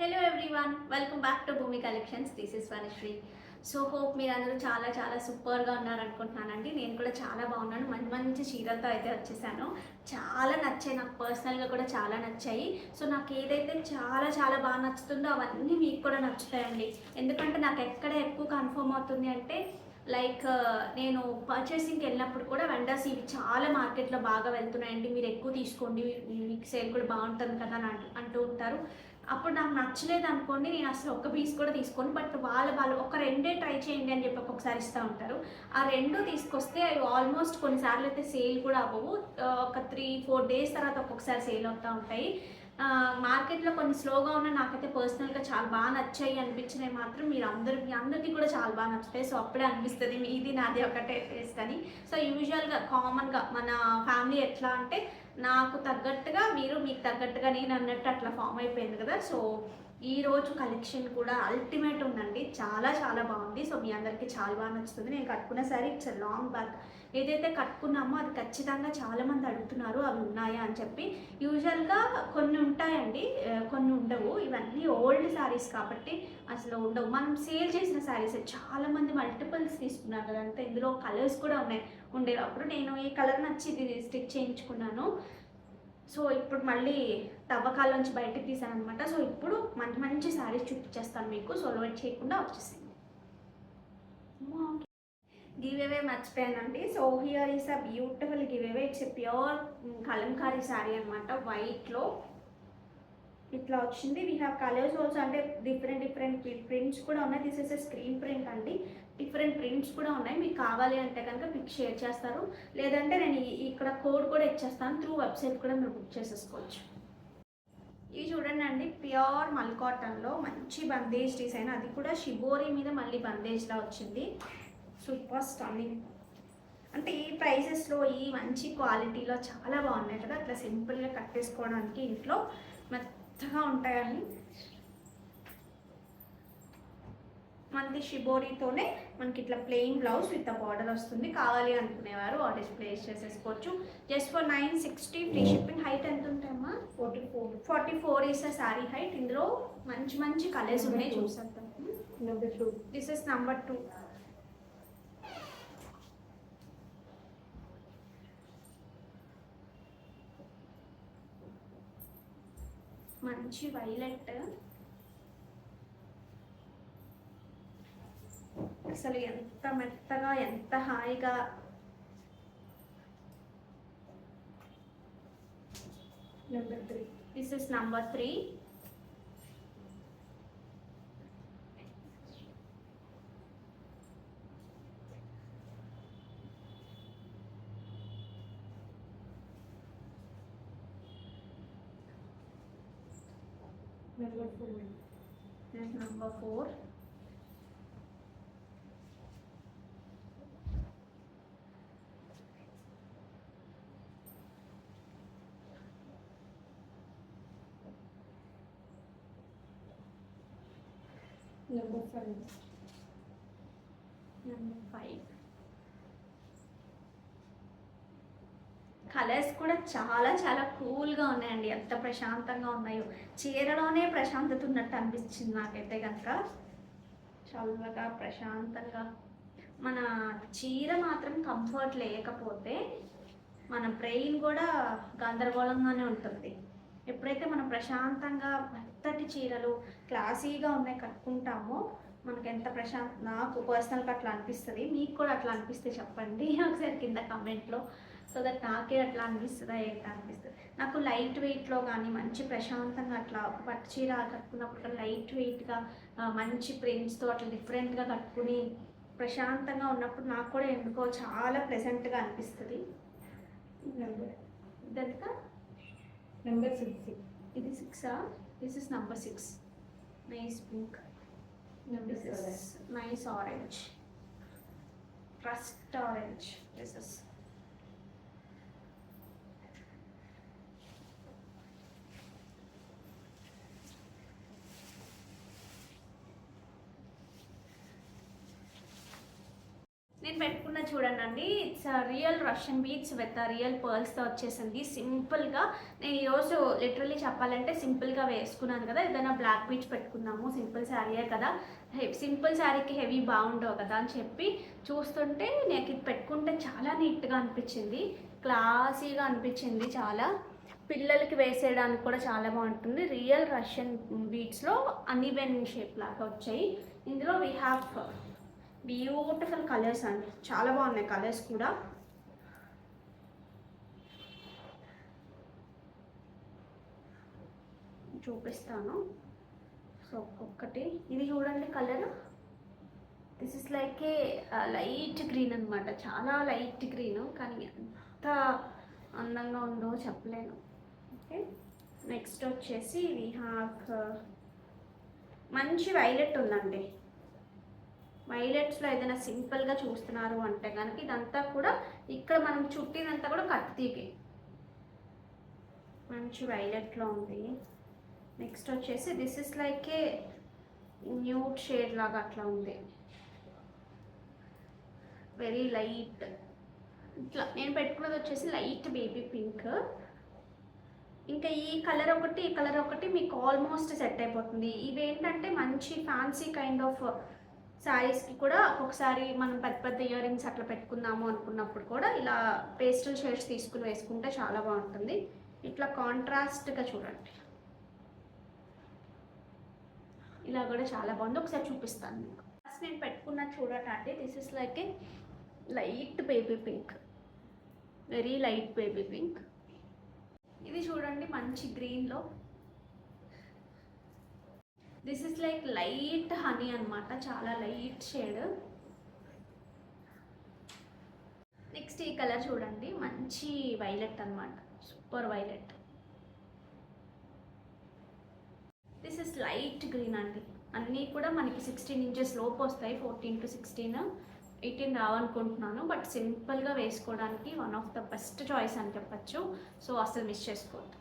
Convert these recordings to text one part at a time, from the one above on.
Hello everyone, welcome back to Bhoomi collections. This is Vanashree. So hope మీరు అందరూ చాలా చాలా సూపర్గా ఉన్నారనుకుంటున్నానండి. నేను కూడా చాలా బాగున్నాను. మంచి మంచి చీరలతో అయితే వచ్చేసాను. చాలా నచ్చాయి, నాకు పర్సనల్గా కూడా చాలా నచ్చాయి. సో నాకు ఏదైతే చాలా చాలా బాగా నచ్చుతుందో అవన్నీ మీకు కూడా నచ్చుతాయండి. ఎందుకంటే నాకు ఎక్కడ ఎక్కువ కన్ఫర్మ్ అవుతుంది అంటే నేను పర్చేసింగ్కి వెళ్ళినప్పుడు కూడా వెండర్స్ ఇవి చాలా మార్కెట్లో బాగా వెళ్తున్నాయండి, మీరు ఎక్కువ తీసుకోండి, మీకు సేల్ కూడా బాగుంటుంది కదా అని అంటూ ఉంటారు. అప్పుడు నాకు నచ్చలేదు అనుకోండి, నేను అసలు ఒక్క పీస్ కూడా తీసుకోను. బట్ వాళ్ళు ఒక రెండే ట్రై చేయండి అని చెప్పి ఒక్కొక్కసారి ఇస్తూ ఉంటారు. ఆ రెండు తీసుకొస్తే అవి ఆల్మోస్ట్ కొన్నిసార్లు అయితే సేల్ కూడా అవ్వవు. ఒక 3-4 డేస్ తర్వాత ఒక్కొక్కసారి సేల్ అవుతూ ఉంటాయి. మార్కెట్లో కొన్ని స్లోగా ఉన్న నాకైతే పర్సనల్గా చాలా బాగా నచ్చాయి అనిపించినవి మాత్రం మీ అందరికీ కూడా చాలా బాగా నచ్చుతాయి. సో అప్పుడే అనిపిస్తుంది మీది నాది ఒకటే టేస్ట్ అని. సో యూజువల్గా కామన్గా మన ఫ్యామిలీ ఎట్లా అంటే నాకు తగ్గట్టుగా మీరు, మీకు తగ్గట్టుగా నేను అన్నట్టు అట్లా ఫామ్ అయిపోయింది కదా. సో ఈరోజు కలెక్షన్ కూడా అల్టిమేట్ ఉందండి, చాలా చాలా బాగుంది. సో మీ అందరికీ చాలా బాగా నచ్చుతుంది. నేను కట్టుకున్న సారీ ఇట్స్ లాంగ్ బ్యాక్, ఏదైతే కట్టుకున్నామో అది ఖచ్చితంగా చాలామంది అడుగుతున్నారు అవి ఉన్నాయా అని చెప్పి. యూజువల్గా కొన్ని ఉంటాయండి, కొన్ని ఉండవు. ఇవన్నీ ఓల్డ్ శారీస్ కాబట్టి అసలు ఉండవు. మనం సేల్ చేసిన శారీస్ చాలామంది మల్టిపుల్స్ తీసుకున్నారు కదంటే, ఇందులో కలర్స్ కూడా ఉండేవి. అప్పుడు నేను ఈ కలర్ నచ్చి ఇది స్టిచ్ చేయించుకున్నాను. సో ఇప్పుడు మళ్ళీ తవ్వకాల్లోంచి బయటకు తీసాను అనమాట. సో ఇప్పుడు మంచి మంచి శారీస్ చూపించేస్తాను మీకు. సో వెయిట్ చేయకుండా వచ్చేసింది. గివ్ అవే మర్చిపోయానండి. So here is a beautiful giveaway. It's a pure kalamkari sari అనమాట, వైట్లో ఇట్లా వచ్చింది. వీ హ్యావ్ కలర్స్ ఆల్సో, అంటే డిఫరెంట్ ప్రింట్స్ కూడా ఉన్నాయి. This is a screen print అండి. డిఫరెంట్ ప్రింట్స్ కూడా ఉన్నాయి. మీకు కావాలి అంటే కనుక పిక్ షేర్ చేస్తారు, లేదంటే నేను ఇక్కడ కోడ్ కూడా ఇచ్చేస్తాను. త్రూ వెబ్సైట్ కూడా మీరు బుక్ చేసేసుకోవచ్చు. ఇవి చూడండి అండి, ప్యూర్ మల్ కాటన్లో మంచి బందేజ్ డిజైన్, అది కూడా షిబోరి మీద మళ్ళీ బందేజ్లా వచ్చింది. Super stunning. అంటే ఈ ప్రైసెస్లో ఈ మంచి క్వాలిటీలో చాలా బాగున్నాయి కదా. అట్లా సింపుల్గా కట్టేసుకోవడానికి ఇంట్లో మెత్తగా ఉంటాయని. మనకి షిబోరీతోనే మనకి ఇట్లా ప్లెయిన్ బ్లౌజ్ విత్ బార్డర్ వస్తుంది. కావాలి అనుకునేవారు ఆర్డర్స్ ప్లేస్ చేసేసుకోవచ్చు. Just for 960 free shipping. Height ఎంత ఉంటాయమ్మా? 44 ఈస్ అ శారీ హైట్. ఇందులో మంచి మంచి కలర్స్ ఉన్నాయి, చూసేద్దాం. This is number 2. మంచి వైలెట్, అసలు ఎంత మెత్తగా ఎంత హాయిగా. Number 3. This is number 3. Number 4. This is number 4. Number 5. Number 5. Colours కూడా చాలా చాలా కూల్గా ఉన్నాయండి, ఎంత ప్రశాంతంగా ఉన్నాయో. చీరలోనే ప్రశాంతత ఉన్నట్టు అనిపించింది నాకైతే కనుక. చల్లగా ప్రశాంతంగా. మన చీర మాత్రం కంఫర్ట్ లేకపోతే మన బ్రెయిన్ కూడా గందరగోళంగానే ఉంటుంది. ఎప్పుడైతే మనం ప్రశాంతంగా మెత్తటి చీరలు క్లాసీగా ఉన్నాయి కట్టుకుంటామో మనకు ఎంత నాకు పర్సనల్గా అట్లా అనిపిస్తుంది. మీకు కూడా అట్లా అనిపిస్తే చెప్పండి ఒకసారి కింద కమెంట్లో. సో దట్ నాకే అట్లా అనిపిస్తుందా ఏంటో అనిపిస్తుంది. నాకు లైట్ వెయిట్లో కానీ మంచి ప్రశాంతంగా అట్లా పట్టు చీర కట్టుకున్నప్పుడు లైట్ వెయిట్గా మంచి ప్రింట్స్తో అట్లా డిఫరెంట్గా కట్టుకుని ప్రశాంతంగా ఉన్నప్పుడు నాకు కూడా ఎందుకో చాలా ప్లెజెంట్గా అనిపిస్తుంది. ఇదంత నెంబర్ 6. ఇది 6. This is number 6. Nice pink. This is nice orange, rust orange. This is నేను నేను పెట్టుకున్న చూడండి, it's real Russian beads with real పర్ల్స్తో వచ్చేసింది. సింపుల్గా నేను ఈరోజు లిటరలీ చెప్పాలంటే సింపుల్గా వేసుకున్నాను కదా, ఏదైనా బ్లాక్ బీడ్స్ పెట్టుకున్నాము, సింపుల్ శారీయే కదా, సింపుల్ శారీకి హెవీ బాగుండవు కదా అని చెప్పి చూస్తుంటే నాకు ఇది పెట్టుకుంటే చాలా నీట్గా అనిపించింది, క్లాసీగా అనిపించింది. చాలా పిల్లలకి వేసేయడానికి కూడా చాలా బాగుంటుంది. రియల్ రష్యన్ బీడ్స్లో అన్ఈవెన్ షేప్ లాగా వచ్చాయి. ఇందులో వీ హ్యావ్ బ్యూటిఫుల్ కలర్స్ అండి, చాలా బాగున్నాయి కలర్స్ కూడా. చూపిస్తాను. సో ఒక్కొక్కటి ఇది చూడండి colour. This is like A light green అనమాట, చాలా లైట్ గ్రీన్, కానీ ఎంత అందంగా ఉందో చెప్పలేను. ఓకే, నెక్స్ట్ వచ్చేసి వీ హ్యావ్ మంచి వైలెట్ ఉందండి. వైలెట్స్లో ఏదైనా సింపుల్గా చూస్తున్నారు అంటే కనుక ఇదంతా కూడా ఇక్కడ మనం చుట్టినంతా కూడా కత్తికి మంచి వైలెట్లో ఉంది. నెక్స్ట్ వచ్చేసి this is like A nude shade లాగా అట్లా ఉంది, వెరీ లైట్. ఇట్లా నేను పెట్టుకున్నది వచ్చేసి లైట్ బేబీ పింక్. ఇంకా ఈ కలర్ ఒకటి, ఈ కలర్ ఒకటి మీకు ఆల్మోస్ట్ సెట్ అయిపోతుంది. ఇవేంటంటే మంచి ఫ్యాన్సీ కైండ్ ఆఫ్ శారీస్కి కూడా ఒకసారి మనం పెద్ద పెద్ద ఇయర్ రింగ్స్ అట్లా పెట్టుకుందాము అనుకున్నప్పుడు కూడా ఇలా పేస్టల్ షేడ్స్ తీసుకుని వేసుకుంటే చాలా బాగుంటుంది. ఇట్లా కాంట్రాస్ట్గా చూడండి, ఇలా కూడా చాలా బాగుంది. ఒకసారి చూపిస్తాను మీకు. ఫస్ట్ నేను పెట్టుకున్న చూడటానికి this is like A light baby pink, very light baby pink. ఇది చూడండి మంచి గ్రీన్లో, this is like light honey అనమాట, చాలా లైట్ షేడ్. నెక్స్ట్ ఈ కలర్ చూడండి, మంచి వైలెట్ అనమాట, super violet. This is light green అండి. అన్నీ కూడా మనకి 16 ఇంచెస్ లోపు వస్తాయి, 14 to 16, 18 రావనుకుంటున్నాను. బట్ సింపుల్గా వేసుకోవడానికి one of the best choice అని చెప్పచ్చు. సో అసలు మిస్ చేసుకోవద్దు.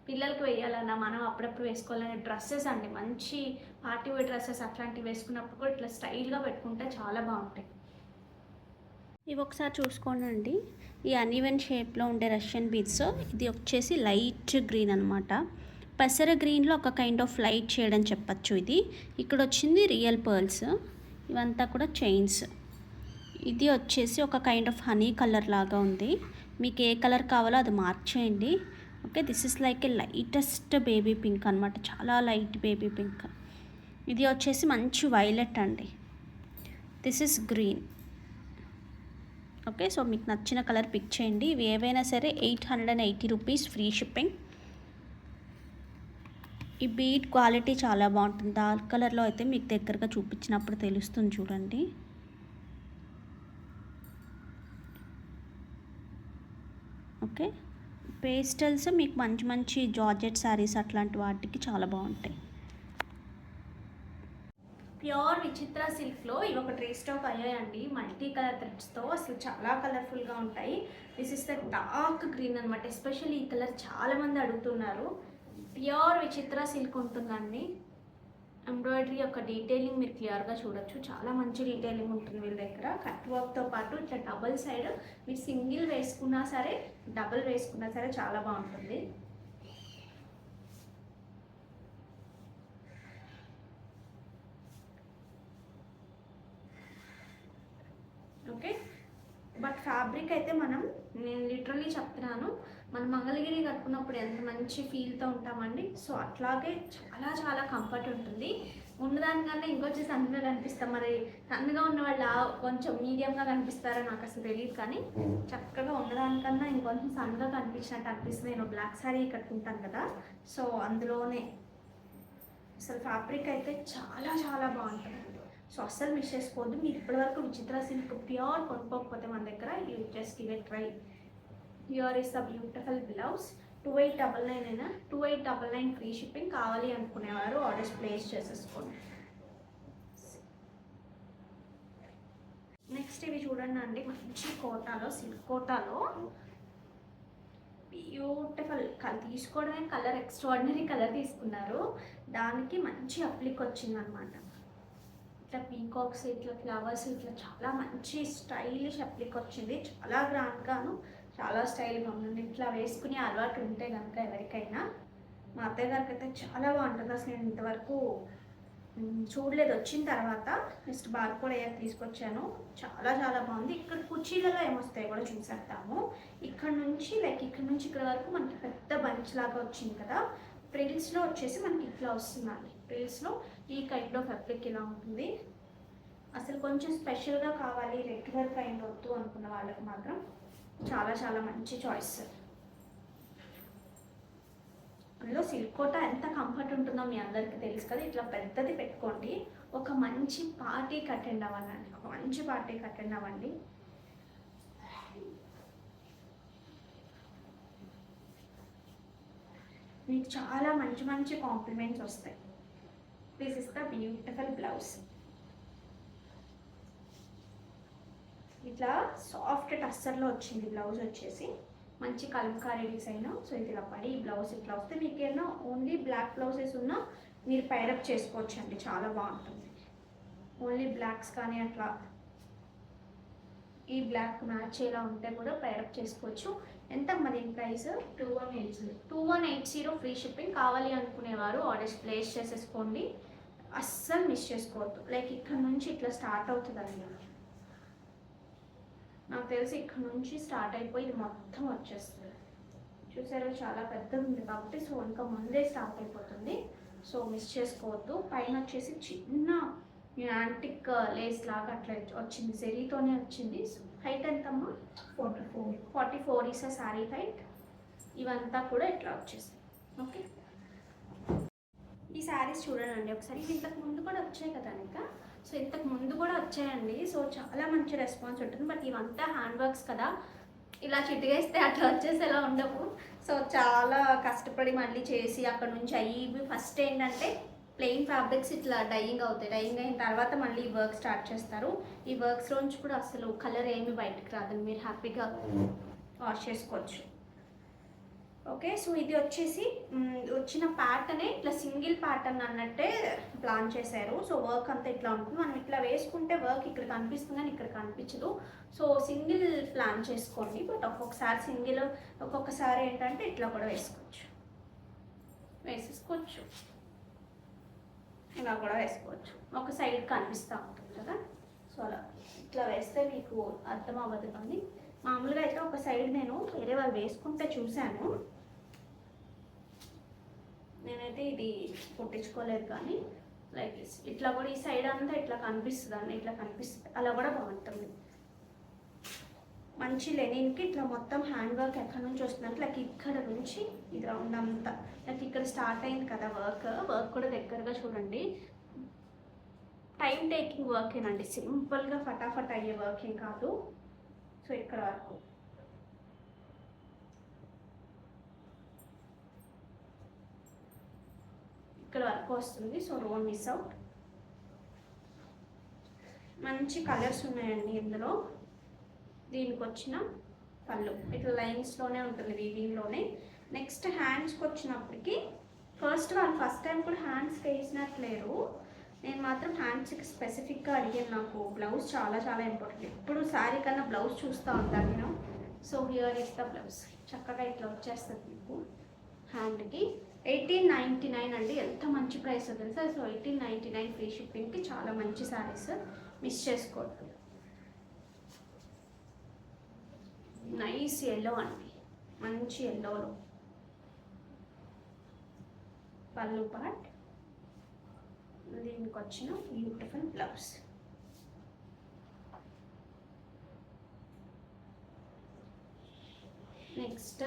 పిల్లలకి వేయాలన్నా మనం అప్పుడప్పుడు వేసుకోవాలనే డ్రెస్సెస్ అండి, మంచి పార్టీ వేర్ డ్రెస్సెస్ అట్లాంటివి వేసుకున్నప్పుడు కూడా ఇట్లా స్టైల్గా పెట్టుకుంటే చాలా బాగుంటాయి. ఇవి ఒకసారి చూసుకోండి. ఈ అన్ఈవెన్ షేప్లో ఉండే రష్యన్ బీడ్స్, ఇది వచ్చేసి లైట్ గ్రీన్ అనమాట. పెసర గ్రీన్లో ఒక కైండ్ ఆఫ్ లైట్ షేడ్ అని చెప్పచ్చు. ఇది ఇక్కడ వచ్చింది రియల్ పర్ల్స్, ఇవంతా కూడా చైన్స్. ఇది వచ్చేసి ఒక కైండ్ ఆఫ్ హనీ కలర్ లాగా ఉంది. మీకు ఏ కలర్ కావాలో అది మార్క్ చేయండి. Okay, this is like A lightest baby pink అనమాట, చాలా లైట్ బేబీ పింక్. ఇది వచ్చేసి మంచి వైలెట్ అండి. This is green. Okay, so మీకు నచ్చిన కలర్ పిక్ చేయండి. ఇవి ఏవైనా సరే 880 రూపీస్, ఫ్రీ షిప్పింగ్. ఈ బీడ్ క్వాలిటీ చాలా బాగుంటుంది. డార్క్ కలర్లో అయితే మీకు దగ్గరగా చూపించినప్పుడు తెలుస్తుంది చూడండి. ఓకే, పేస్టల్స్ మీకు మంచి మంచి జార్జెట్ శారీస్ అట్లాంటి వాటికి చాలా బాగుంటాయి. ప్యూర్ విచిత్ర సిల్క్లో ఇవి ఒక ట్రే స్టాక్ అయ్యాయండి, మల్టీ కలర్ థ్రెడ్స్తో. అసలు చాలా కలర్ఫుల్గా ఉంటాయి. This is the dark green అనమాట. ఎస్పెషల్లీ ఈ కలర్ చాలామంది అడుగుతున్నారు. ప్యూర్ విచిత్ర సిల్క్ ఉంటుందండి. ఎంబ్రాయిడరీ యొక్క డీటెయిలింగ్ మీరు క్లియర్గా చూడొచ్చు, చాలా మంచి డీటెయిలింగ్ ఉంటుంది వీళ్ళ దగ్గర. కట్ వర్క్తో పాటు ఇట్లా డబల్ సైడ్ మీరు సింగిల్ వేసుకున్నా సరే, డబల్ వేసుకున్నా సరే చాలా బాగుంటుంది. ఓకే, బట్ ఫ్యాబ్రిక్ అయితే నేను లిటరలీ చెప్తున్నాను, మనం మంగళగిరి కట్టుకున్నప్పుడు ఎంత మంచి ఫీల్తో ఉంటామండి. సో అట్లాగే చాలా చాలా కంఫర్ట్ ఉంటుంది. ఉన్నదానికన్నా ఇంకొంచెం సన్నగా కనిపిస్తాం. మరి సన్నగా ఉన్న వాళ్ళు కొంచెం మీడియంగా కనిపిస్తారో నాకు అసలు తెలియదు, కానీ చక్కగా ఉన్నదానికన్నా ఇంకొంచెం సన్నగా కనిపించినట్టు అనిపిస్తుంది. నేను బ్లాక్ శారీ కట్టుకుంటాను కదా, సో అందులోనే అసలు ఫ్యాబ్రిక్ అయితే చాలా చాలా బాగుంటుంది. సో అస్సలు మిస్ చేసుకోవద్దు. మీరు ఇప్పటివరకు విచిత్ర సిల్క్ ప్యూర్ కొనుక్కోకపోతే మన దగ్గర you just give it try. Here is the beautiful blouse. 2899 అయినా 2899 ఫ్రీ షిప్పింగ్. కావాలి అనుకునేవారు ఆర్డర్స్ ప్లేస్ చేసేసుకోండి. నెక్స్ట్ ఇవి చూడండి అండి, మంచి కోటాలో, సిల్క్ కోటాలో బ్యూటిఫుల్ తీసుకోవడమే కలర్, ఎక్స్ట్రాడినరీ కలర్ తీసుకున్నారు. దానికి మంచి అప్లిక్ వచ్చిందనమాట. ఇట్లా పీకాక్స్, ఇట్లా ఫ్లవర్స్, ఇట్లా చాలా మంచి స్టైలిష్ అప్లిక్ వచ్చింది. చాలా గ్రాండ్గాను, చాలా స్టైల్గా ఉందండి. ఇట్లా వేసుకునే అలవాటు ఉంటే కనుక ఎవరికైనా, మా అత్తయ్య గారికి అయితే చాలా బాగుంటుంది. అసలు నేను ఇంతవరకు చూడలేదు, వచ్చిన తర్వాత నెక్స్ట్ బాగా కూడా అయ్యాక తీసుకొచ్చాను. చాలా చాలా బాగుంది. ఇక్కడ కుర్చీలలో ఏమొస్తాయి కూడా చూసేద్దాము. ఇక్కడ నుంచి ఇక్కడ వరకు మనకి పెద్ద బంచ్ లాగా వచ్చింది కదా. ప్రిల్స్లో వచ్చేసి మనకి ఇట్లా వస్తుందండి. ప్రిల్స్లో ఈ కైండ్ ఆఫ్ అప్లిక్ ఇలా ఉంటుంది. అసలు కొంచెం స్పెషల్గా కావాలి, రెగ్యులర్ కైండ్ వద్దు అనుకున్న వాళ్ళకి మాత్రం చాలా చాలా మంచి చాయిస్. అందులో సిల్క్ కోట ఎంత కంఫర్ట్ ఉంటుందో మీ అందరికీ తెలుసు కదా. ఇట్లా పెద్దది పెట్టుకోండి, ఒక మంచి పార్టీకి అటెండ్ అవ్వాలండి, ఒక మంచి పార్టీకి అటెండ్ అవ్వండి. మీకు చాలా మంచి మంచి కాంప్లిమెంట్స్ వస్తాయి. This is the beautiful blouse. ఇట్లా సాఫ్ట్ టస్సర్లో వచ్చింది బ్లౌజ్ వచ్చేసి, మంచి కలంకారీ డిజైన్. సో ఇది ఇలా పడి ఈ బ్లౌజ్ ఇట్లా వస్తే మీకు ఏమన్నా ఓన్లీ బ్లాక్ బ్లౌజెస్ ఉన్నా మీరు పైరప్ చేసుకోవచ్చు అండి, చాలా బాగుంటుంది. ఓన్లీ బ్లాక్స్ కానీ అట్లా ఈ బ్లాక్ మ్యాచ్ ఎలా ఉంటే కూడా పైరప్ చేసుకోవచ్చు. ఎంత మరి ప్రైస్? 2180 free shipping. కావాలి అనుకునేవారు ఆర్డర్స్ ప్లేస్ చేసేసుకోండి, అస్సలు మిస్ చేసుకోవద్దు. లైక్ ఇక్కడ నుంచి ఇట్లా స్టార్ట్ అవుతుందండి, నాకు తెలిసి ఇక్కడ నుంచి స్టార్ట్ అయిపోయి ఇది మొత్తం వచ్చేస్తుంది. చూసారా చాలా పెద్దది ఉంది కాబట్టి, సో ఇంకా ముందే స్టార్ట్ అయిపోతుంది. సో మిస్ చేసుకోవద్దు. పైన వచ్చేసి చిన్న యాంటిక్ లేస్ లాగా అట్లా వచ్చింది, జెరీతోనే వచ్చింది. హైట్ ఎంతమ్మా? 44 ఈస్ శారీ హైట్. ఇవంతా కూడా ఇట్లా వచ్చేసాయి. ఓకే, ఈ శారీస్ చూడండి ఒకసారి. ఇంతకు ముందు కూడా వచ్చాయి కదా ఇంకా, సో ఇంతకు ముందు కూడా వచ్చాయండి. సో చాలా మంచి రెస్పాన్స్ ఉంటుంది. బట్ ఇవంతా హ్యాండ్ వర్క్స్ కదా, ఇలా చిటికేస్తే అట్లా వచ్చేసేలా ఉండవు. సో చాలా కష్టపడి మళ్ళీ చేసి అక్కడ నుంచి అయ్యి ఫస్ట్ ఏంటంటే ప్లెయిన్ ఫ్యాబ్రిక్స్ ఇట్లా డైయింగ్ అవుతాయి. డైయింగ్ అయిన తర్వాత మళ్ళీ ఈ వర్క్ స్టార్ట్ చేస్తారు. ఈ వర్క్స్లోంచి కూడా అసలు కలర్ ఏమి బయటకు రాదని మీరు హ్యాపీగా వాష్ చేసుకోవచ్చు. ఓకే, సో ఇది వచ్చేసి వచ్చిన ప్యాటర్నే ఇట్లా సింగిల్ ప్యాటర్న్ అన్నట్టే ప్లాన్ చేశారు. సో వర్క్ అంతా ఇట్లా ఉంటుంది. మనం ఇట్లా వేసుకుంటే వర్క్ ఇక్కడ కనిపిస్తుంది కానీ ఇక్కడ కనిపించదు. సో సింగిల్ ప్లాన్ చేసుకోండి. బట్ ఒక్కొక్కసారి సింగిల్, ఒక్కొక్కసారి ఏంటంటే ఇట్లా కూడా వేసేసుకోవచ్చు, ఇలా కూడా వేసుకోవచ్చు. ఒక సైడ్ కనిపిస్తూ ఉంటుంది కదా, సో అలా ఇట్లా వేస్తే మీకు అర్థం అవ్వదు. కానీ మామూలుగా అయితే ఒక సైడ్ నేను వేరే వాళ్ళు వేసుకుంటే చూశాను, నేనైతే ఇది కుట్టించుకోలేదు. కానీ లైక్ ఇట్లా కూడా ఈ సైడ్ అంతా ఇట్లా కనిపిస్తుంది అండి, ఇట్లా కనిపిస్తుంది, అలా కూడా బాగుంటుంది. మంచి లెనిన్కి ఇట్లా మొత్తం హ్యాండ్ వర్క్ ఎక్కడి నుంచి వస్తుందంటే లైక్ ఇక్కడ నుంచి ఇది రౌండ్ అంతా లైక్ ఇక్కడ స్టార్ట్ అయింది కదా వర్క్ కూడా దగ్గరగా చూడండి. టైం టేకింగ్ వర్కేనండి, సింపుల్గా ఫటాఫట్ అయ్యే వర్క్ ఏం కాదు. సో ఇక్కడ వరకు వస్తుంది. So don't miss out. మంచి కలర్స్ ఉన్నాయండి ఇందులో. దీనికి వచ్చిన పళ్ళు ఇట్లా లైన్స్లోనే ఉంటుంది, వీవింగ్లోనే. నెక్స్ట్ హ్యాండ్స్కి వచ్చినప్పటికి ఫస్ట్ టైం కూడా హ్యాండ్స్కి వేసినట్లేరు. నేను మాత్రం హ్యాండ్స్కి స్పెసిఫిక్గా అడిగాను, నాకు బ్లౌజ్ చాలా చాలా ఇంపార్టెంట్. ఎప్పుడు శారీ కన్నా బ్లౌజ్ చూస్తూ ఉంటాను నేను. So here is the blouse. చక్కగా ఇట్లా వచ్చేస్తుంది మీకు హ్యాండ్కి. 1899 అండి, ఎంత మంచి ప్రైస్ తెలుసా. సో 1899 ఫ్రీ షిప్పింగ్కి చాలా మంచి శారీస్, మిస్ చేసుకోవద్దు. నైస్ ఎల్లో అండి, మంచి ఎల్లోలో పళ్ళు పార్ట్, దీనికి వచ్చిన బ్యూటిఫుల్ బ్లౌజ్. నెక్స్ట్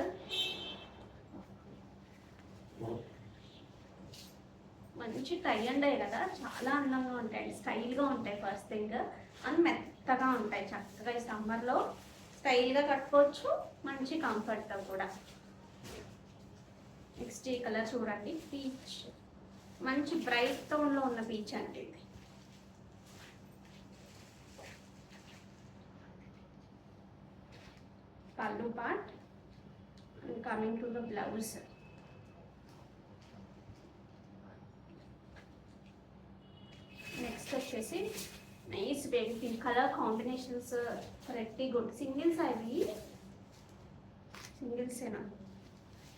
మంచి టై అండ్ డై కదా, చాలా అందంగా ఉంటాయి, స్టైల్గా ఉంటాయి. ఫస్ట్ థింగ్ అండ్ మెత్తగా ఉంటాయి. చక్కగా ఈ సమ్మర్లో స్టైల్గా కట్టుకోవచ్చు, మంచి కంఫర్ట్తో కూడా. నెక్స్ట్ ఈ కలర్ చూడండి, పీచ్, మంచి బ్రైట్ టోన్లో ఉన్న పీచ్ అంటే ఇది. పళ్ళు part and coming to the blouse. Next next వచ్చేసి nice baby pink colour combinations very good. Singles అవి సింగిల్సేనా,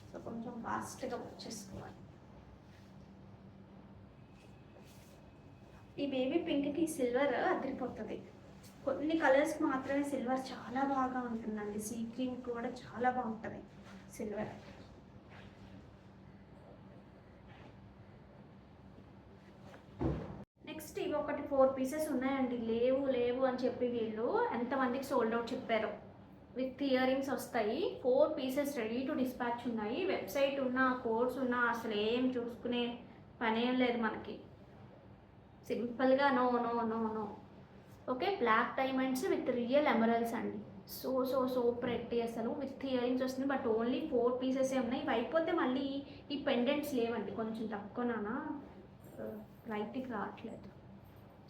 సో కొంచెం ఫాస్ట్గా వచ్చేసుకోవాలి. ఈ బేబీ పింక్కి సిల్వర్ అదిరిపోతుంది. కొన్ని కలర్స్ మాత్రమే సిల్వర్ చాలా బాగా ఉంటుందండి. సీ గ్రీన్ కూడా చాలా బాగుంటుంది సిల్వర్. నెక్స్ట్ ఇవి ఒకటి 4 పీసెస్ ఉన్నాయండి. లేవు అని చెప్పి వీళ్ళు ఎంతమందికి సోల్డ్ అవుట్ చెప్పారు. విత్ ఇయర్ రింగ్స్ వస్తాయి. 4 పీసెస్ రెడీ టు డిస్పాచ్ ఉన్నాయి. వెబ్సైట్ ఉన్నా కోడ్స్ ఉన్నా అసలు ఏం చూసుకునే పనేం లేదు మనకి. సింపుల్గా no no no no. Okay, black diamonds with real emeralds అండి. సో సో సో ప్రెట్టి అసలు విత్ ఇయర్ రింగ్స్ వస్తుంది. బట్ ఓన్లీ 4 పీసెసే ఉన్నాయి. ఇవి అయిపోతే మళ్ళీ ఈ పెండెంట్స్ లేవండి. కొంచెం తక్కువనా లైట్కి రావట్లేదు.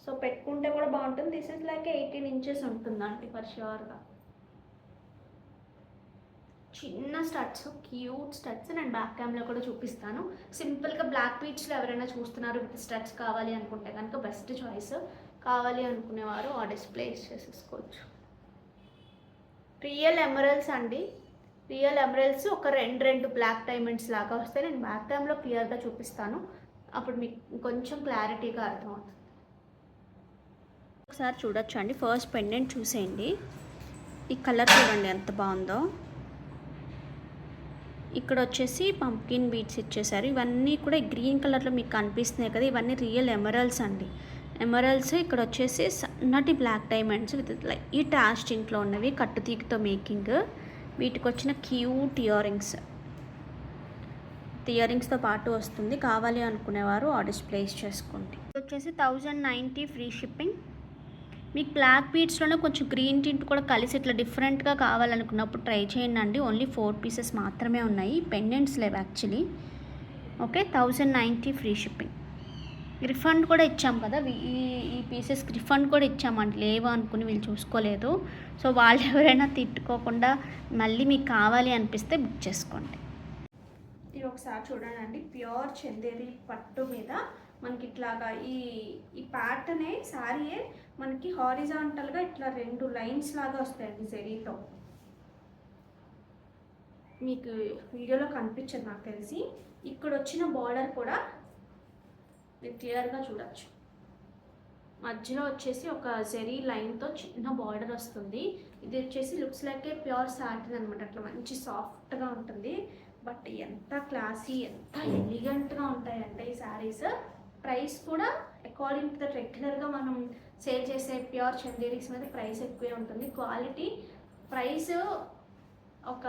సో పెట్టుకుంటే కూడా బాగుంటుంది. దిస్ ఇస్ లైక్ 18 ఇంచెస్ ఉంటుందండి ఫర్ ష్యూర్గా. చిన్న స్టడ్స్, క్యూట్ స్టడ్స్. నేను బ్యాక్ క్యామ్లో కూడా చూపిస్తాను. సింపుల్గా బ్లాక్ బీట్స్లో ఎవరైనా చూస్తున్నారు విత్ స్టడ్స్ కావాలి అనుకుంటే కనుక బెస్ట్ చాయిస్. కావాలి అనుకునేవారు ఆ డిస్ప్లేస్ చేసేసుకోవచ్చు. రియల్ ఎమరల్స్ అండి. రియల్ ఎమరల్స్ ఒక రెండు బ్లాక్ డైమండ్స్ లాగా వస్తాయి. నేను బ్యాక్ క్యామ్లో క్లియర్గా చూపిస్తాను. అప్పుడు మీకు కొంచెం క్లారిటీగా అర్థమవుతుంది. ఒకసారి చూడొచ్చు అండి. ఫస్ట్ పెండెంట్ చూసేయండి. ఈ కలర్ చూడండి ఎంత బాగుందో. ఇక్కడ వచ్చేసి పంప్కిన్ బీట్స్ ఇచ్చేసారు. ఇవన్నీ కూడా గ్రీన్ కలర్లో మీకు కనిపిస్తున్నాయి కదా, ఇవన్నీ రియల్ ఎమరల్స్ అండి. ఎమరల్స్ ఇక్కడ వచ్చేసి సన్నటి black diamonds with light ash టింట్లో ఉన్నవి, కట్టుతీగతో మేకింగ్. వీటికి వచ్చిన క్యూట్ ఇయర్ రింగ్స్తో పాటు వస్తుంది. కావాలి అనుకునేవారు ఆర్డర్స్ ప్లేస్ చేసుకోండి. ఇది వచ్చేసి 1090 ఫ్రీ షిప్పింగ్. మీకు బ్లాక్ బీడ్స్లోనే కొంచెం గ్రీన్ టింట్ కూడా కలిసి ఇట్లా డిఫరెంట్గా కావాలనుకున్నప్పుడు ట్రై చేయండి అండి. ఓన్లీ 4 పీసెస్ మాత్రమే ఉన్నాయి. పెండెంట్స్ లేవు actually. Okay, 1090 free shipping. Refund కూడా ఇచ్చాం కదా, ఈ పీసెస్కి రిఫండ్ కూడా ఇచ్చామండి. లేవా అనుకుని వీళ్ళు చూసుకోలేదు. సో వాళ్ళు ఎవరైనా తిట్టుకోకుండా మళ్ళీ మీకు కావాలి అనిపిస్తే బుక్ చేసుకోండి. ఇది ఒకసారి చూడండి. ప్యూర్ చందేరి పట్టు మీద మనకి ఇట్లాగా ఈ ప్యాటర్నే శారీయే మనకి హారిజాంటల్గా ఇట్లా 2 లైన్స్ లాగా వస్తాయండి జరీతో. మీకు వీడియోలో కనిపించదు నాకు తెలిసి. ఇక్కడ వచ్చిన బార్డర్ కూడా మీరు క్లియర్గా చూడొచ్చు. మధ్యలో వచ్చేసి ఒక జరీ లైన్తో చిన్న బార్డర్ వస్తుంది. ఇది వచ్చేసి లుక్స్ లైక్ ఏ ప్యూర్ సాటిన్ అనమాట. అట్లా మంచి సాఫ్ట్గా ఉంటుంది. బట్ ఎంత క్లాసీ, ఎంత ఎలిగెంట్గా ఉంటాయంటే ఈ శారీస్. ప్రైస్ కూడా అకార్డింగ్ టు ద రెగ్యులర్గా మనం సేల్ చేసే ప్యూర్ చందేరీస్ మీద ప్రైస్ ఎక్కువే ఉంటుంది. క్వాలిటీ ప్రైస్ ఒక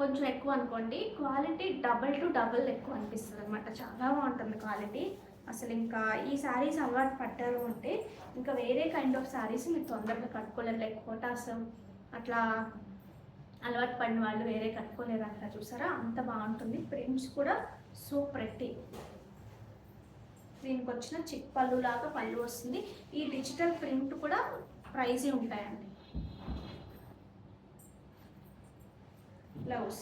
కొంచెం ఎక్కువ అనుకోండి, క్వాలిటీ డబల్ టు డబల్ ఎక్కువ అనిపిస్తుంది అనమాట. చాలా బాగుంటుంది క్వాలిటీ. అసలు ఇంకా ఈ శారీస్ అలవాటు పట్టారు అంటే ఇంకా వేరే కైండ్ ఆఫ్ శారీస్ మీరు తొందరగా కట్టుకోలేరు. లైక్ కోటాస్ అట్లా అలవాటు పడిన వాళ్ళు వేరే కట్టుకోలేరు అంట. చూసారా అంత బాగుంటుంది. ప్రింట్స్ కూడా సో ప్రెట్టి. దీనికి వచ్చిన చిక్ పళ్ళు లాగా పళ్ళు వస్తుంది. ఈ డిజిటల్ ప్రింట్ కూడా ప్రైజీ ఉంటాయండి. Blouse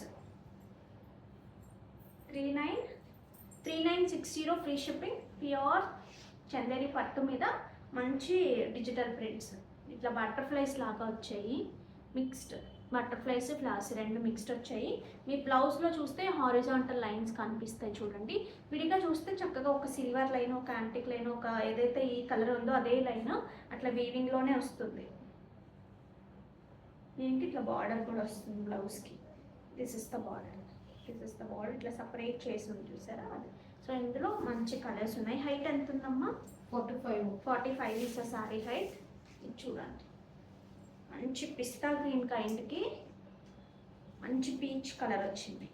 3960 free shipping. Pure Chanderi పట్టు మీద మంచి డిజిటల్ ప్రింట్స్. ఇట్లా బటర్ఫ్లైస్ లాగా వచ్చాయి. మిక్స్డ్ బటర్ఫ్లైస్ ఫ్లవర్స్ 2 మిక్స్డ్ వచ్చాయి. మీ బ్లౌజ్లో చూస్తే హారిజాంటల్ లైన్స్ కనిపిస్తాయి చూడండి. విడిగా చూస్తే చక్కగా ఒక సిల్వర్ లైన్, ఒక యాంటిక్ లైన్, ఒక ఏదైతే ఈ కలర్ ఉందో అదే లైన్ అట్లా వీవింగ్లోనే వస్తుంది. దీనికి ఇట్లా బార్డర్ కూడా వస్తుంది బ్లౌజ్కి. This is the border. ఇట్లా సపరేట్ చేసి ఉంది చూసారా అది. సో ఇందులో మంచి కలర్స్ ఉన్నాయి. హైట్ ఎంత ఉందమ్మా? 45 ఇస్ ద సారీ హైట్. ఇది చూడండి, మంచి పిస్తా గ్రీన్ కైండ్కి మంచి పీచ్ కలర్ వచ్చింది.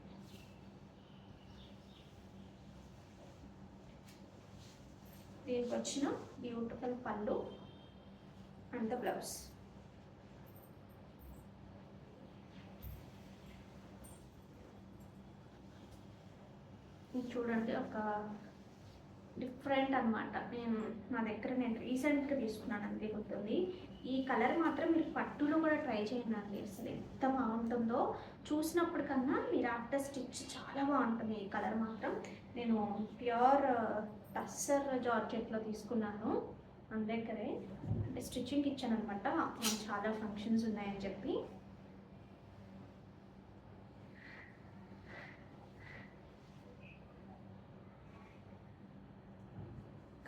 దీనికి వచ్చిన బ్యూటిఫుల్ పళ్ళు అండ్ ద బ్లౌజ్. చూడండి ఒక డిఫరెంట్ అనమాట. నా దగ్గర నేను రీసెంట్గా తీసుకున్నాను అంతే గుర్తుంది. ఈ కలర్ మాత్రం మీరు పట్టులో కూడా ట్రై చేయండి. అసలు ఎంత బాగుంటుందో చూసినప్పుడు కన్నా మీరు ఆఫ్టర్ స్టిచ్ చాలా బాగుంటుంది. ఈ కలర్ మాత్రం నేను ప్యూర్ టస్సర్ జార్జెట్లో తీసుకున్నాను మన దగ్గరే. అంటే స్టిచ్చింగ్కి ఇచ్చాను అనమాట, చాలా ఫంక్షన్స్ ఉన్నాయని చెప్పి.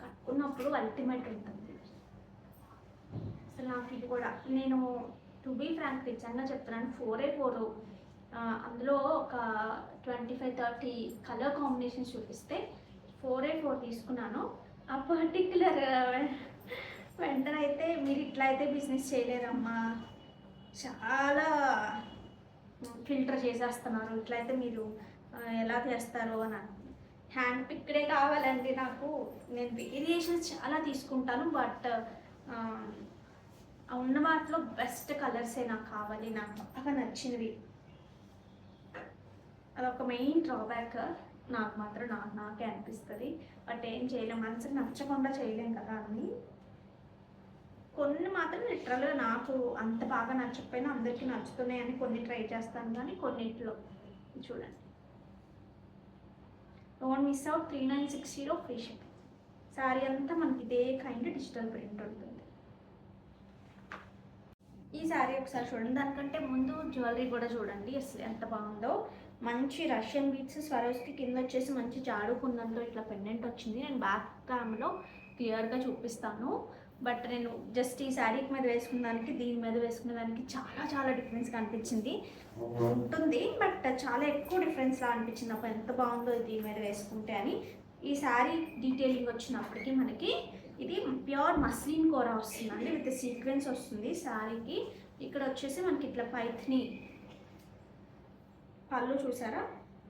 కట్టుకున్నప్పుడు అల్టిమేట్ ఉంటుంది అసలు. నాకు ఇది కూడా నేను టు బీ ఫ్రాంక్ నిజంగా చెప్తున్నాను, 4x4 అందులో ఒక 25-30 కలర్ కాంబినేషన్స్ చూపిస్తే 4x4 తీసుకున్నాను. ఆ పర్టిక్యులర్ వెంటనే అయితే మీరు ఇట్లా అయితే బిజినెస్ చేయలేరమ్మా, చాలా ఫిల్టర్ చేసేస్తున్నారు, ఇట్లయితే మీరు ఎలా చేస్తారు అని. హ్యాండ్ పిక్డే కావాలండి నాకు. నేను వేరియేషన్స్ చాలా తీసుకుంటాను, బట్ ఉన్న వాటిలో బెస్ట్ కలర్సే నాకు కావాలి, నాకు బాగా నచ్చినవి. అదొక మెయిన్ డ్రాబ్యాక్ నాకు మాత్రం, నాకే అనిపిస్తుంది. బట్ ఏం చేయలేం, మనసుకు నచ్చకుండా చేయలేం కదా అన్నీ. కొన్ని మాత్రం లిటరల్గా నాకు అంత బాగా నచ్చకపోయినా అందరికీ నచ్చుతున్నాయని కొన్ని ట్రై చేస్తాను, కానీ కొన్నిట్లో చూడండి. Don't miss out 3960 free shipping. Sari అంతా మనకి ఇదే కైండ్ డిజిటల్ ప్రింట్ ఉంటుంది. ఈ శారీ ఒకసారి చూడండి, దానికంటే ముందు జ్యువెలరీ కూడా చూడండి అసలు ఎంత బాగుందో. మంచి రష్యన్ బీట్స్ స్వరోస్కి కింద వచ్చేసి మంచి జాడు కుందంతో ఇట్లా పెండెంట్ వచ్చింది. నేను బ్యాక్ క్యామ్లో క్లియర్గా చూపిస్తాను, బట్ నేను జస్ట్ ఈ శారీ మీద వేసుకున్న దానికి దీని మీద వేసుకునే దానికి చాలా చాలా డిఫరెన్స్ కనిపించింది. ఉంటుంది బట్ చాలా ఎక్కువ డిఫరెన్స్లా అనిపించింది నాకు, ఎంత బాగుందో దీని మీద వేసుకుంటే అని. ఈ శారీ డీటెయిలింగ్ వచ్చినప్పటికీ మనకి ఇది ప్యూర్ మస్లిన్ కోరా వస్తుందండి, విత్ సీక్వెన్స్ వస్తుంది శారీకి. ఇక్కడ వచ్చేసి మనకి ఇట్లా పైథ్ని పళ్ళు చూసారా,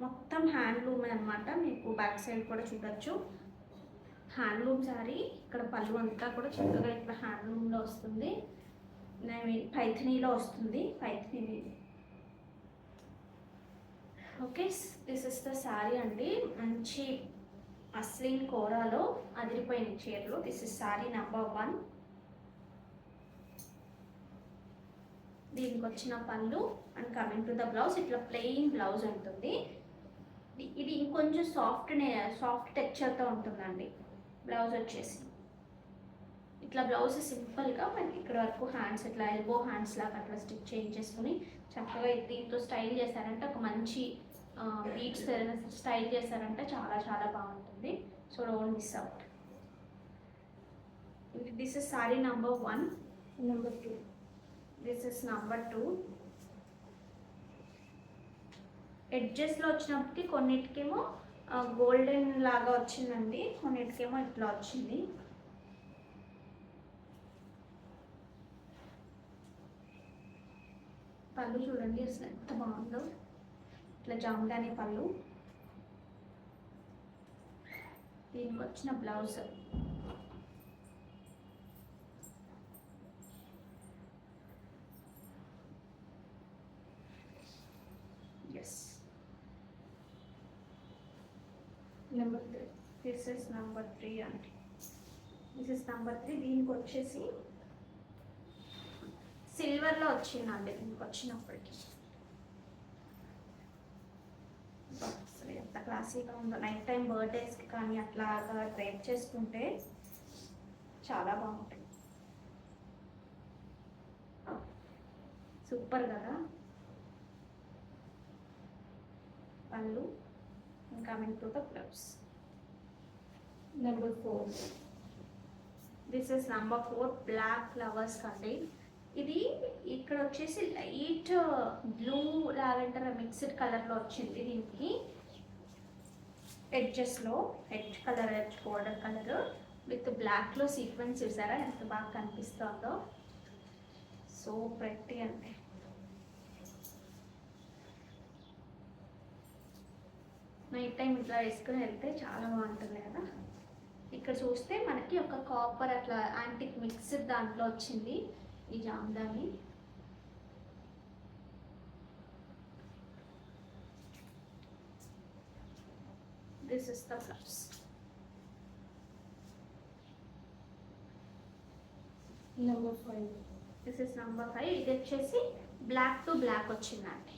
మొత్తం హ్యాండ్లూమ్ అనమాట. మీకు బ్యాక్ సైడ్ కూడా చూడొచ్చు హ్యాండ్లూమ్ శారీ. ఇక్కడ పళ్ళు అంతా కూడా చక్కగా ఇట్లా హ్యాండ్లూమ్లో వస్తుంది, పైథనీలో వస్తుంది, Paithani. Okay, this is the sari అండి. మంచి మస్లిన్ కోరాలో అదిరిపోయిన చీరలు. This is sari number 1. దీనికి వచ్చిన పళ్ళు and coming to the blouse, ఇట్లా ప్లెయిన్ బ్లౌజ్ ఉంటుంది. ఇది ఇంకొంచెం సాఫ్ట్ టెక్స్చర్తో ఉంటుందండి బ్లౌజ్ వచ్చేసి. ఇట్లా బ్లౌజ్ సింపుల్గా మనకి ఇక్కడ వరకు హ్యాండ్స్ ఇట్లా ఎల్బో హ్యాండ్స్ లాగా అట్లా స్టిచ్ చేయించేసుకుని చక్కగా దీంతో స్టైల్ చేశారంటే, ఒక మంచి బీట్స్ స్టైల్ చేశారంటే చాలా చాలా బాగుంటుంది. So don't miss out. This is sorry number 1. Number 2, this is number 2. ఎడ్జెస్లో వచ్చినప్పటికీ కొన్నిటికేమో గోల్డెన్ లాగా వచ్చిందండి, కొన్నిటికేమో ఇట్లా వచ్చింది. పళ్ళు చూడండి అసలు ఎంత బాగుందో, ఇట్లా జామ్దాని పళ్ళు. దీనికి వచ్చిన blouse number 3. This is number 3 అండి. This is number 3. దీనికి వచ్చేసి సిల్వర్లో వచ్చిందండి. దీనికి వచ్చినప్పటికీ అసలు ఎంత క్లాసీగా ఉందో. నైట్ టైం బర్త్డేస్కి కానీ అట్లాగా డ్రైప్ చేసుకుంటే చాలా బాగుంటుంది. సూపర్ కదా. పళ్ళు coming to the blouse. Number 4. This is number 4, black flowers కండి. ఇది ఇక్కడ వచ్చేసి లైట్ బ్లూ లావెండర్ మిక్స్డ్ కలర్లో వచ్చింది. దీనికి ఎడ్జెస్లో edge colour, edge border colour with బ్లాక్లో సీక్వెన్స్ చూసారా ఎంత బాగా కనిపిస్తుందో. సో ప్రెట్టి అండి. నైట్ టైం ఇట్లా వేసుకుని వెళ్తే చాలా బాగుంటుంది కదా. ఇక్కడ చూస్తే మనకి ఒక కాపర్ అట్లా యాంటిక్ మిక్స్డ్ దాంట్లో వచ్చింది ఈ Jamdani. This is the blouse. Number 5. This is number 5. ఇది వచ్చేసి బ్లాక్ టు బ్లాక్ వచ్చిందండి.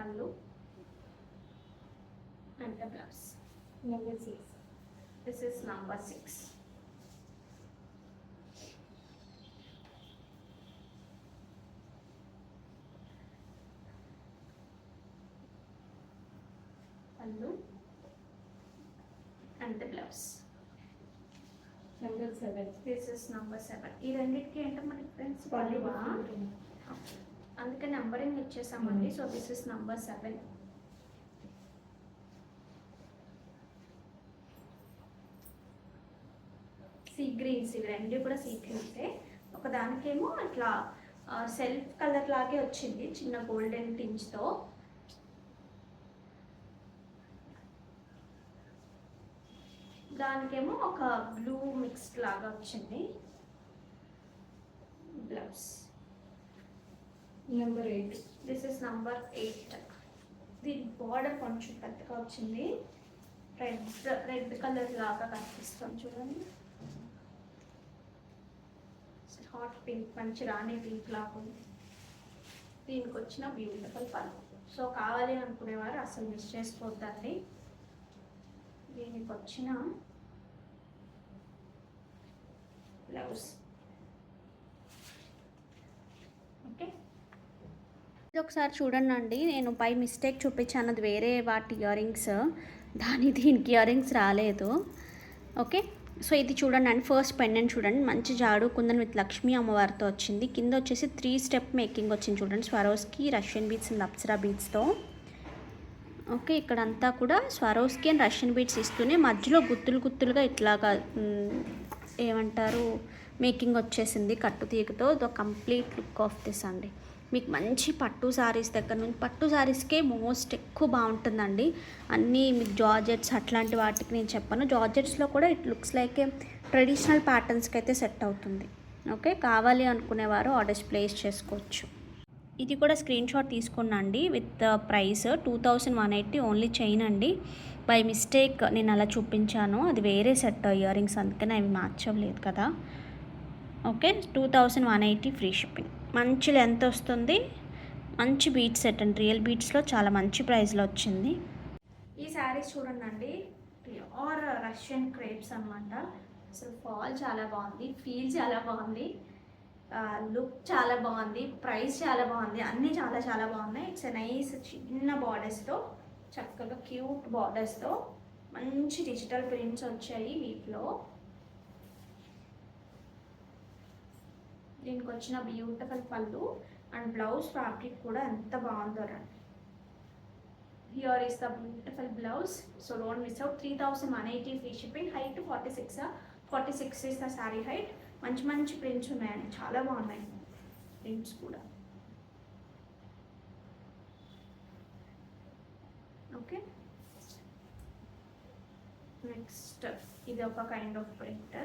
పళ్ళు and the blouse. Number 6. This is number 6. Pallu and the blouse. Number 7. This is number 7. ఈ రెండింటికి ఏంటమ్మా డిఫరెన్స్? పళ్ళువా? అందుకే నెంబరింగ్ ఇచ్చేసామండి. So this is number 7. See greens, ఇవి రెండు కూడా సీ గ్రీన్సే. ఒకదానికేమో అట్లా సెల్ఫ్ కలర్ లాగే వచ్చింది చిన్న గోల్డెన్ టింజ్తో. దానికేమో ఒక బ్లూ మిక్స్డ్ లాగా వచ్చింది. Blouse Number 8. This is number 8. దీని బార్డర్ కొంచెం పెద్దగా వచ్చింది. రెడ్ కలర్ లాగా కనిపిస్తుంది చూడండి. హాట్ పింక్, మంచి రాణి పింక్ లాగా ఉంది. దీనికి వచ్చిన బ్యూటిఫుల్ పళ్ళు. సో కావాలి అనుకునేవారు అసలు మిస్ చేసుకోవద్దండి. దీనికి వచ్చిన బ్లౌజ్. ఓకే, ఇది ఒకసారి చూడండి అండి. నేను పై మిస్టేక్ చూపించాను, అది వేరే వాటి ఇయర్ రింగ్స్, దీనికి ఇయర్ రింగ్స్ రాలేదు. ఓకే, సో ఇది చూడండి అండి. ఫస్ట్ పెండెంట్ చూడండి, మంచి జాడు కుందన్ విత్ లక్ష్మీ అమ్మవారితో వచ్చింది. కింద వచ్చేసి 3 స్టెప్ మేకింగ్ వచ్చింది చూడండి. Swarovski, Russian beads and Apsara బీడ్స్తో. ఓకే, ఇక్కడంతా కూడా స్వరోస్కి అండ్ రష్యన్ బీడ్స్ ఇస్తూనే మధ్యలో గుత్తులుగా ఇట్లాగా ఏమంటారు మేకింగ్ వచ్చేసింది కట్టు తీగతో. The complete look of this అండి. మీకు మంచి పట్టు శారీస్ దగ్గర నుంచి, పట్టు శారీస్కే మోస్ట్ ఎక్కువ బాగుంటుందండి. అన్నీ మీకు జార్జెట్స్ అట్లాంటి వాటికి నేను చెప్పాను. జార్జెట్స్లో కూడా ఇట్ లుక్స్ లైక్ ట్రెడిషనల్ ప్యాటర్న్స్కి అయితే సెట్ అవుతుంది. ఓకే, కావాలి అనుకునేవారు ఆర్డర్స్ ప్లేస్ చేసుకోవచ్చు. ఇది కూడా స్క్రీన్ షాట్ తీసుకున్నాండి విత్ ప్రైస్ 2180 ఓన్లీ చైన్ అండి. బై మిస్టేక్ నేను అలా చూపించాను, అది వేరే సెట్ ఇయర్ రింగ్స్, అందుకని అవి మ్యాచ్ అవ్వలేదు కదా. Okay, 2180 free shipping. మంచి లెంత్ వస్తుంది, మంచి బీట్ సెట్ అండి. రియల్ బీట్స్లో చాలా మంచి ప్రైస్లో వచ్చింది. ఈ శారీస్ చూడండి అండి, ప్యూర్ రష్యన్ క్రేప్స్ అనమాట. అసలు ఫాల్ చాలా బాగుంది, ఫీల్ చాలా బాగుంది, లుక్ చాలా బాగుంది, ప్రైస్ చాలా బాగుంది, అన్నీ చాలా చాలా బాగున్నాయి. ఇట్స్ నైస్ చిన్న బార్డర్స్తో, చక్కగా క్యూట్ బార్డర్స్తో మంచి డిజిటల్ ప్రింట్స్ వచ్చాయి వీటిలో. దీనికి వచ్చిన బ్యూటిఫుల్ పళ్ళు అండ్ బ్లౌజ్ ఫ్యాబ్రిక్ కూడా ఎంత బాగుందో రండి. Here is the beautiful blouse. So don't miss out. 3180 free shipping. Height 46 is the sari height. మంచి మంచి ప్రింట్స్ ఉన్నాయండి, చాలా బాగున్నాయి ప్రింట్స్ కూడా. ఓకే, నెక్స్ట్ ఇది ఒక kind of print.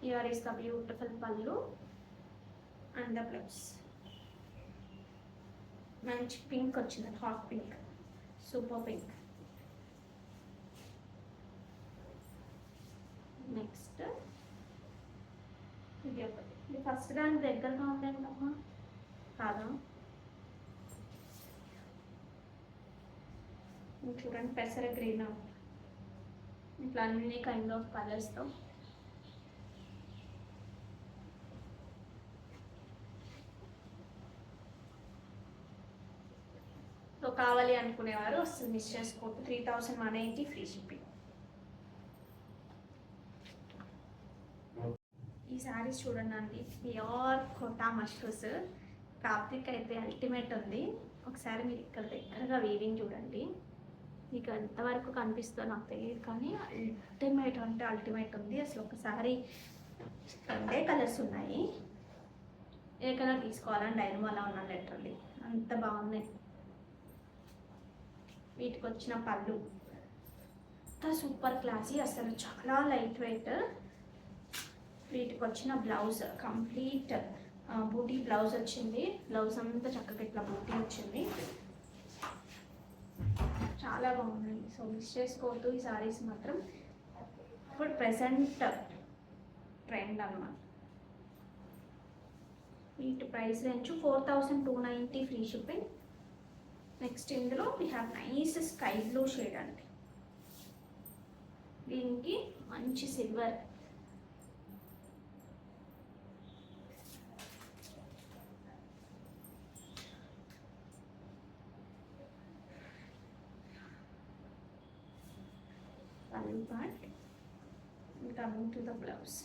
Here is the beautiful pallu and the blouse. మంచి పింక్ వచ్చింది, hot pink, super pink. Next ఇది ఒకటి. ఇది ఫస్ట్ దాని దగ్గరగా ఉందండి అమ్మా, కాదా? చూడండి, పెసర గ్రీన్, ఇట్లా అన్ని కైండ్ ఆఫ్ కలర్స్తో. సో కావాలి అనుకునేవారు అసలు మిస్ చేసుకోవద్దు. 3180 ఫ్రీ షిప్పింగ్. ఈ శారీస్ చూడండి అండి, ప్యూర్ కోటా మష్రూస్. ఫ్యాబ్రిక్ అయితే అల్టిమేట్ ఉంది. ఒకసారి మీరు ఇక్కడ దగ్గరగా వీవింగ్ చూడండి, మీకు ఎంతవరకు కనిపిస్తుందో నాకు తెలియదు, కానీ అల్టిమేట్ అంటే అల్టిమేట్ ఉంది. అసలు ఒకసారి 2 కలర్స్ ఉన్నాయి, ఏ కలర్ తీసుకోవాలని డైనమోలా ఉన్న లెటర్లీ అంత బాగున్నాయి. వీటికి వచ్చిన పళ్ళు అంతా సూపర్ క్లాసీ, అసలు చాలా లైట్ వెయిట్. వీటికి వచ్చిన బ్లౌజ్ కంప్లీట్ బూటీ బ్లౌజ్ వచ్చింది. బ్లౌజ్ అంతా చక్కగా ఇట్లా బూటీ వచ్చింది, చాలా బాగుంది. సో మిస్ చేసుకోవద్దు ఈ సారీస్ మాత్రం. ఇప్పుడు ప్రెసెంట్ ట్రెండ్ అన్నమాట. వీటి price range 4290 free shipping. Next ఇందులో we have nice sky blue shade అండి. దీనికి మంచి silver pallu part. Coming to the blouse.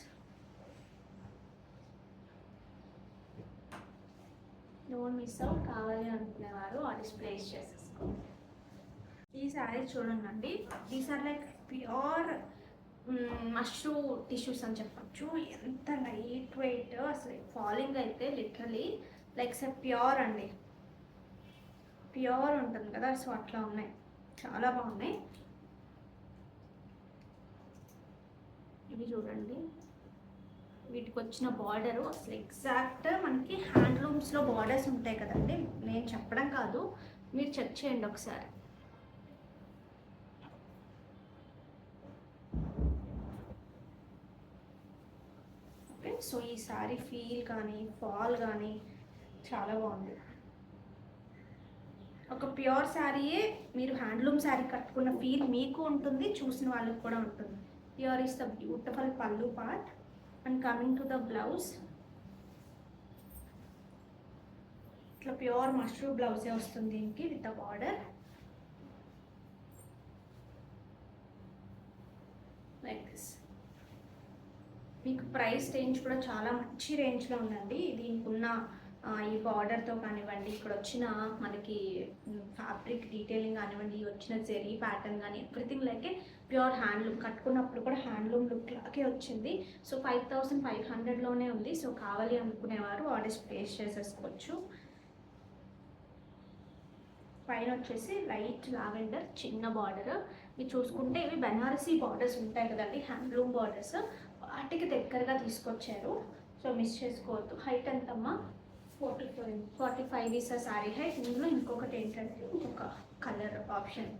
Don't miss out. కావాలి అనుకునేవారు ఆర్డర్స్ ప్లేస్ చేసేసుకోండి. ఈ శారీ చూడండి, these are like pure mashru tissues అని చెప్పచ్చు. ఎంత లైట్ వెయిట్, అసలు ఫాలింగ్ అయితే లిటరలీ లైక్ ప్యూర్ అండి. ప్యూర్ ఉంటుంది కదా, సో అట్లా ఉన్నాయి, చాలా బాగున్నాయి. ఇవి చూడండి, వీటికి వచ్చిన బార్డరు అసలు ఎగ్జాక్ట్ మనకి హ్యాండ్లూమ్స్లో బార్డర్స్ ఉంటాయి కదండి. నేను చెప్పడం కాదు, మీరు చెక్ చేయండి ఒకసారి. ఓకే, సో ఈ సారీ ఫీల్ కానీ ఫాల్ కానీ చాలా బాగుంది. ఒక ప్యూర్ శారీయే మీరు హ్యాండ్లూమ్ శారీ కట్టుకున్న ఫీల్ మీకు ఉంటుంది, చూసిన వాళ్ళకి కూడా ఉంటుంది. హియర్ ఈస్ ద బ్యూటిఫుల్ పల్లు part. And coming to the blouse, ఇట్లా ప్యూర్ మష్రూ బ్లౌజే వస్తుంది దీనికి with the border like this. మీకు ప్రైస్ రేంజ్ కూడా చాలా మంచి రేంజ్లో ఉందండి. దీనికి ఉన్న ఈ బార్డర్తో కానివ్వండి, ఇక్కడ వచ్చిన మనకి ఫ్యాబ్రిక్ డీటెయిలింగ్ కానివ్వండి, వచ్చిన జెరీ ప్యాటర్న్ కానీ ఎవ్రీథింగ్ లైక్ ప్యూర్ హ్యాండ్లూమ్. కట్టుకున్నప్పుడు కూడా హ్యాండ్లూమ్ లుక్ లాగే వచ్చింది. సో 5500లోనే ఉంది. సో కావాలి అనుకునేవారు ఆర్డర్స్ ప్లేస్ చేసేసుకోవచ్చు. పైన వచ్చేసి లైట్ లావెండర్ చిన్న బార్డర్. మీరు చూసుకుంటే ఇవి బెనారసీ బార్డర్స్ ఉంటాయి కదండి, హ్యాండ్లూమ్ బార్డర్స్, వాటికి దగ్గరగా తీసుకొచ్చారు. సో మిస్ చేసుకోవద్దు. హైట్ ఎంతమ్మా? 45 ఈస్ ఆ శారీ హైట్. ఇందులో ఇంకొకటి ఏంటంటే ఇంకొక కలర్ ఆప్షన్.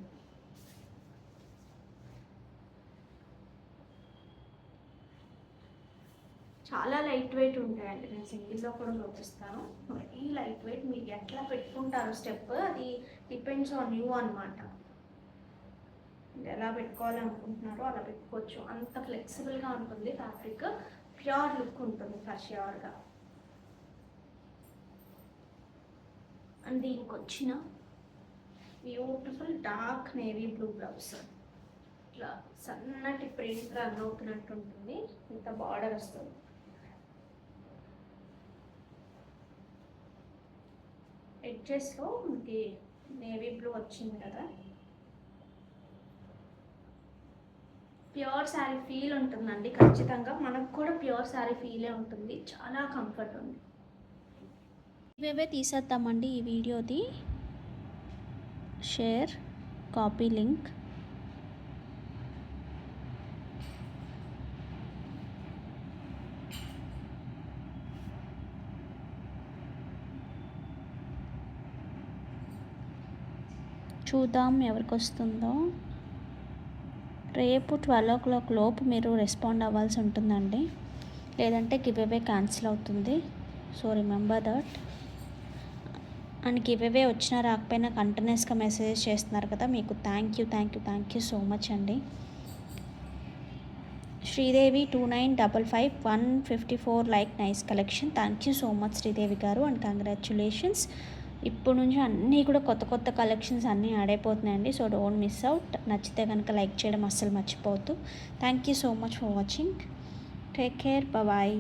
చాలా లైట్ వెయిట్ ఉంటాయండి. నేను సింగిల్లో కూడా చూపిస్తాను. Very light weight. మీరు ఎట్లా పెట్టుకుంటారు స్టెప్, అది డిపెండ్స్ ఆన్ యూ అనమాట. ఎలా పెట్టుకోవాలనుకుంటున్నారో అలా పెట్టుకోవచ్చు. అంత ఫ్లెక్సిబుల్గా ఉంటుంది ఫ్యాబ్రిక్. ప్యూర్ లుక్ ఉంటుంది ఫర్ ష్యూర్గా. అండ్ దీనికి వచ్చిన beautiful dark navy blue blouse, ఇట్లా సన్నటి ప్రింట్ రన్ అవుతున్నట్టు ఉంటుంది. ఇంత బార్డర్ వస్తుంది. ఎడ్జెస్లో మనకి నేవీ బ్లూ వచ్చింది కదా, ప్యూర్ శారీ ఫీల్ ఉంటుందండి ఖచ్చితంగా. మనకు కూడా ప్యూర్ శారీ ఫీలే ఉంటుంది. చాలా కంఫర్ట్ ఉంది. ఇవేవే తీసేద్దామండి ఈ వీడియోది. Share, copy link. చూద్దాం ఎవరికి వస్తుందో. రేపు 12 o'clock లోపు మీరు రెస్పాండ్ అవ్వాల్సి ఉంటుందండి, లేదంటే గివ్ అవే క్యాన్సిల్ అవుతుంది. So remember that. And give away వచ్చినా రాకపోయినా కంటిన్యూస్గా మెసేజ్ చేస్తున్నారు కదా, మీకు థ్యాంక్ యూ సో మచ్ అండి. Sridevi 2955 154 like nice collection. Thank you so much Sridevi గారు, అండ్ కంగ్రాచ్యులేషన్స్. ఇప్పుడు నుంచి అన్నీ కూడా కొత్త కలెక్షన్స్ అన్నీ యాడ్ అయిపోతున్నాయండి. So don't miss out. నచ్చితే కనుక లైక్ చేయడం అస్సలు మర్చిపోవద్దు. Thank you so much for watching. Take care, bye.